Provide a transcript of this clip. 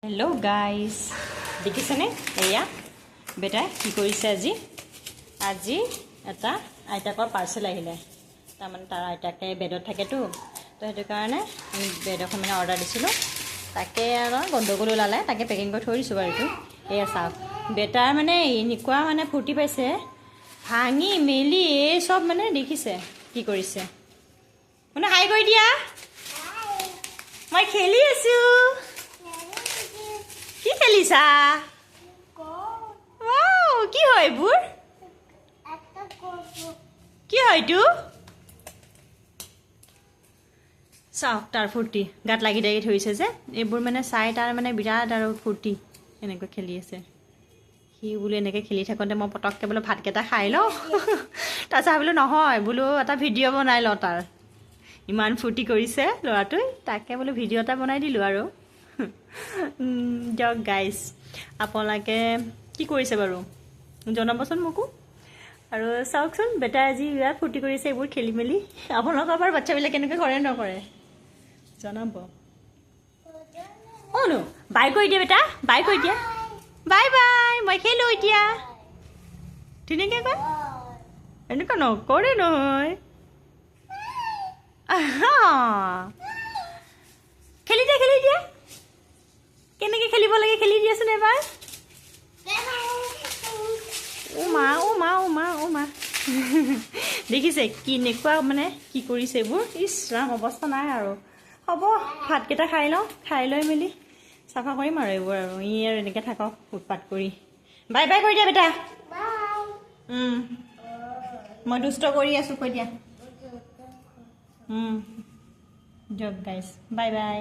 Hello' guys, দেখিছেনে? এয়া বেটাই কি কৰিছে আজি এটা আইতাকৰ পাৰ্চেল আহিলে। তাৰমানে তাৰ আইতাকে বেডত থাকেতো, তো সেইটো কাৰণে আমি বেড এখন মানে অৰ্ডাৰ দিছিলোঁ। তাকে আৰু গণ্ডগোল ওলালে, তাকে পেকিং কৰি থৈ দিছোঁ বাৰু। এইটো এয়া চাওক, বেটাৰ মানে এনেকুৱা মানে ফূৰ্তি পাইছে, ভাঙি মেলি এই চব মানে দেখিছে কি কৰিছে। মানে হাই কৰি দিয়া, মই খেলি আছোঁ। কি খেলিছা? কি হয় এইবোৰ? কি হয় এইটো? চাওক তাৰ ফূৰ্তি গাত লাগি লাগি ধৰিছে যে, এইবোৰ মানে চাই তাৰ মানে বিৰাট আৰু ফূৰ্তি। এনেকৈ খেলি আছে সি বোলো। এনেকৈ খেলি থাকোঁতে মই পটককৈ বোলো ভাতকেইটা খাই লওঁ। তাৰপিছত বোলো নহয়, বোলো এটা ভিডিঅ' বনাই লওঁ তাৰ। ইমান ফূৰ্তি কৰিছে ল'ৰাটোৱে, তাকে বোলো ভিডিঅ' এটা বনাই দিলোঁ আৰু। দিয়ক গাইজ, আপোনালোকে কি কৰিছে বাৰু জনাবচোন মোকো। আৰু চাওকচোন, বেটাই আজি বিৰাট ফূৰ্তি কৰিছে এইবোৰ খেলি মেলি। আপোনালোকৰ বাৰু বাচ্ছাবিলাক কেনেকৈ কৰে নকৰে জনাব। অ'নো বাই কৰি দিয়া বেটা, বাই কৰি দিয়া। বাই বাই, মই খেলোঁ এতিয়া। ধুনীয়াকৈ কয়, এনেকুৱা নকৰে নহয়। খেলি দিয়া, খেলি দিয়া। কেনেকৈ খেলিব লাগে খেলি দিয়াচোন এবাৰ। মা দেখিছে কেনেকুৱা মানে কি কৰিছে এইবোৰ। ইছ ৰাম, অৱস্থা নাই আৰু। হ'ব, ভাতকেইটা খাই লওঁ, খাই লৈ মেলি চাফা কৰিম আৰু এইবোৰ। আৰু ই আৰু এনেকৈ থাকক উৎপাত কৰি। বাই বাই কৰি দিয়া বেটা। মই দুষ্ট কৰি আছোঁ, কৈ দিয়া। দিয়ক গাইজ, বাই বাই।